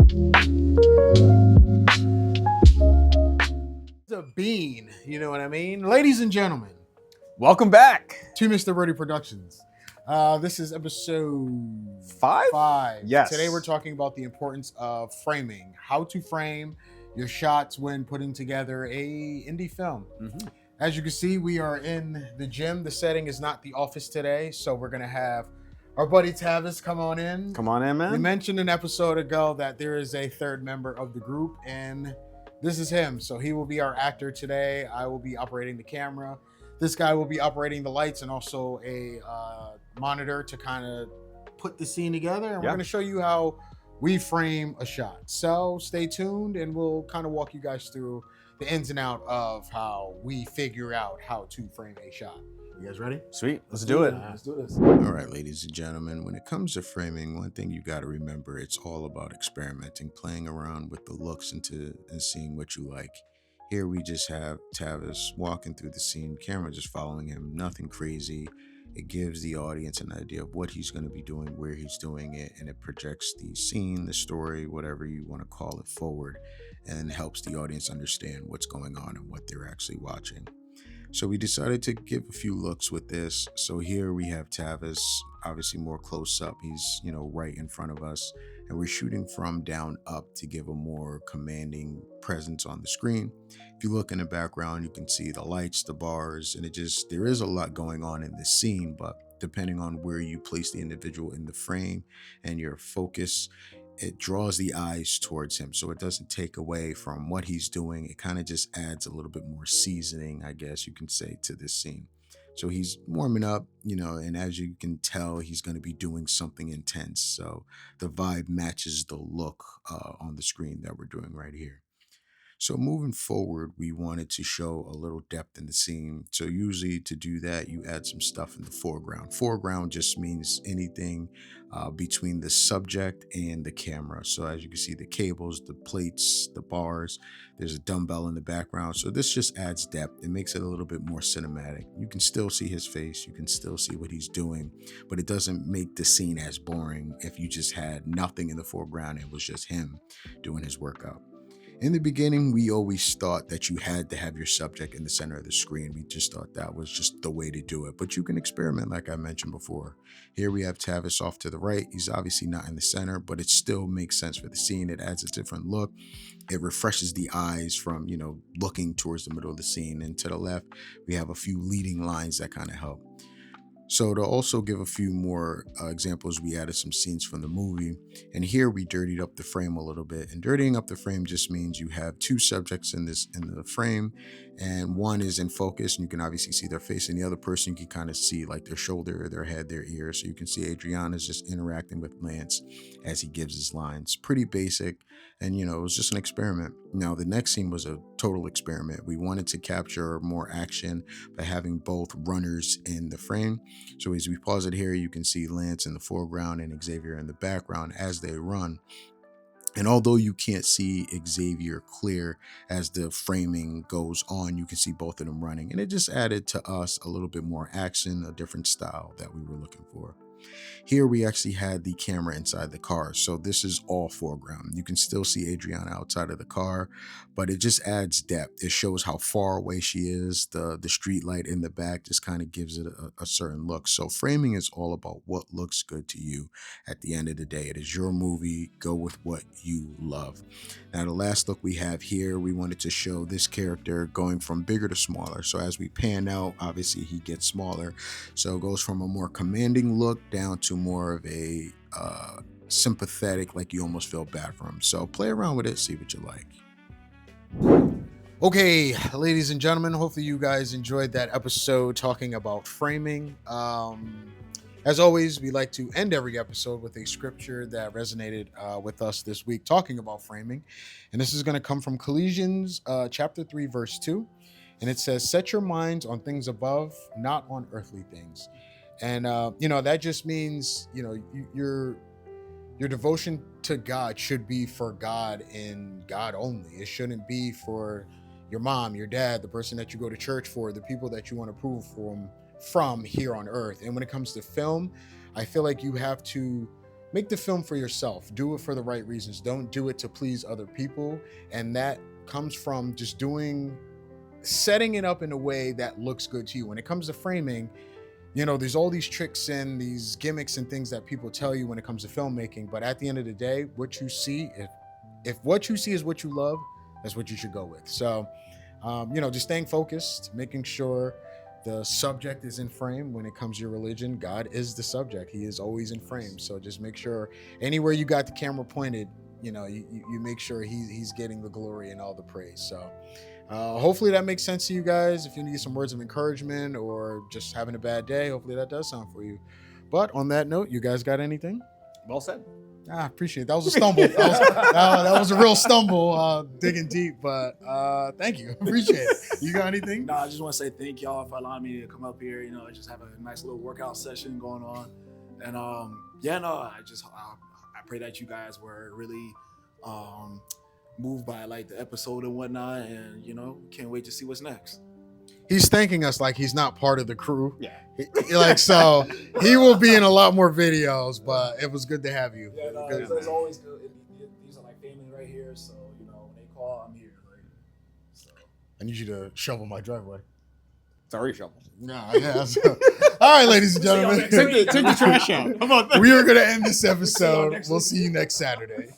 The bean, you know what I mean? Ladies and gentlemen, Welcome back. to Mr. Birdie Productions. This is episode Five? Yes. Today we're talking about the importance of framing, how to frame your shots when putting together a indie film. Mm-hmm. As you can see, we are in the gym. The setting is not the office today, so we're gonna have our buddy Tavis come on in. Come on in, man. We mentioned an episode ago that there is a third member of the group, and this is him. So he will be our actor today. I will be operating the camera. This guy will be operating the lights and also a monitor to kind of put the scene together. And we're going to show you how we frame a shot. So stay tuned and we'll kind of walk you guys through the ins and out of how we figure out how to frame a shot. You guys ready? Sweet. Let's do it. Let's do this. All right, ladies and gentlemen, when it comes to framing, one thing you got to remember, it's all about experimenting, playing around with the looks and seeing what you like. Here we just have Tavis walking through the scene, camera just following him, nothing crazy. It gives the audience an idea of what he's going to be doing, where he's doing it, and it projects the scene, the story, whatever you want to call it, forward, and helps the audience understand what's going on and what they're actually watching. So we decided to give a few looks with this. So here we have Tavis, obviously more close up. He's, right in front of us, and we're shooting from down up to give a more commanding presence on the screen. If you look in the background, you can see the lights, the bars, and there is a lot going on in this scene, but depending on where you place the individual in the frame and your focus, it draws the eyes towards him, so it doesn't take away from what he's doing. It kind of just adds a little bit more seasoning, I guess you can say, to this scene. So he's warming up, and as you can tell, he's going to be doing something intense. So the vibe matches the look on the screen that we're doing right here. So moving forward, we wanted to show a little depth in the scene. So usually to do that, you add some stuff in the foreground. Foreground just means anything between the subject and the camera. So as you can see, the cables, the plates, the bars, there's a dumbbell in the background. So this just adds depth. It makes it a little bit more cinematic. You can still see his face. You can still see what he's doing, but it doesn't make the scene as boring if you just had nothing in the foreground. It was just him doing his workout. In the beginning, we always thought that you had to have your subject in the center of the screen. We just thought that was just the way to do it. But you can experiment, like I mentioned before. Here we have Tavis off to the right. He's obviously not in the center, but it still makes sense for the scene. It adds a different look. It refreshes the eyes from, looking towards the middle of the scene. And to the left, we have a few leading lines that kind of help. So to also give a few more examples, we added some scenes from the movie. And here we dirtied up the frame a little bit. And dirtying up the frame just means you have two subjects in the frame, and one is in focus, and you can obviously see their face, and the other person you can kind of see like their shoulder, their head, their ear. So you can see Adriana's just interacting with Lance as he gives his lines. Pretty basic, and it was just an experiment. Now the next scene was a total experiment. We wanted to capture more action by having both runners in the frame. So as we pause it here, you can see Lance in the foreground and Xavier in the background as they run. And although you can't see Xavier clear as the framing goes on, you can see both of them running. And it just added to us a little bit more action, a different style that we were looking for. Here we actually had the camera inside the car. So this is all foreground. You can still see Adriana outside of the car, but it just adds depth. It shows how far away she is. The street light in the back just kind of gives it a certain look. So framing is all about what looks good to you at the end of the day. It is your movie. Go with what you love. Now, the last look we have here, we wanted to show this character going from bigger to smaller. So as we pan out, obviously he gets smaller. So it goes from a more commanding look down to more of a sympathetic, like you almost feel bad for him. So play around with it, see what you like. Okay, ladies and gentlemen, hopefully you guys enjoyed that episode talking about framing. As always, we like to end every episode with a scripture that resonated with us this week talking about framing. And this is going to come from Colossians chapter 3, verse 2. And it says, set your minds on things above, not on earthly things. And, that just means, your devotion to God should be for God and God only. It shouldn't be for your mom, your dad, the person that you go to church for, the people that you want to prove from here on earth. And when it comes to film, I feel like you have to make the film for yourself. Do it for the right reasons. Don't do it to please other people. And that comes from just setting it up in a way that looks good to you. When it comes to framing, there's all these tricks and these gimmicks and things that people tell you when it comes to filmmaking. But at the end of the day, what you see, if what you see is what you love, that's what you should go with. So, just staying focused, making sure the subject is in frame. When it comes to your religion, God is the subject. He is always in frame. So just make sure anywhere you got the camera pointed, you make sure he's getting the glory and all the praise. So hopefully that makes sense to you guys. If you need some words of encouragement or just having a bad day, hopefully that does sound for you. But on that note, you guys got anything? Well said. I appreciate it. That was a stumble. That was a real stumble, digging deep, but thank you. Appreciate it. You got anything? No, I just want to say thank y'all for allowing me to come up here, just have a nice little workout session going on. And I pray that you guys were really moved by like the episode and whatnot, and can't wait to see what's next. He's thanking us like he's not part of the crew. Yeah. So he will be in a lot more videos, but it was good to have you. Yeah, no, it's always good. These are like family right here, so when they call, I'm here. So. I need you to shovel my driveway. It's already shoveled. Nah, yeah. All right, ladies and gentlemen. Take the trash out. How about that? We are going to end this episode. We'll see you next Saturday.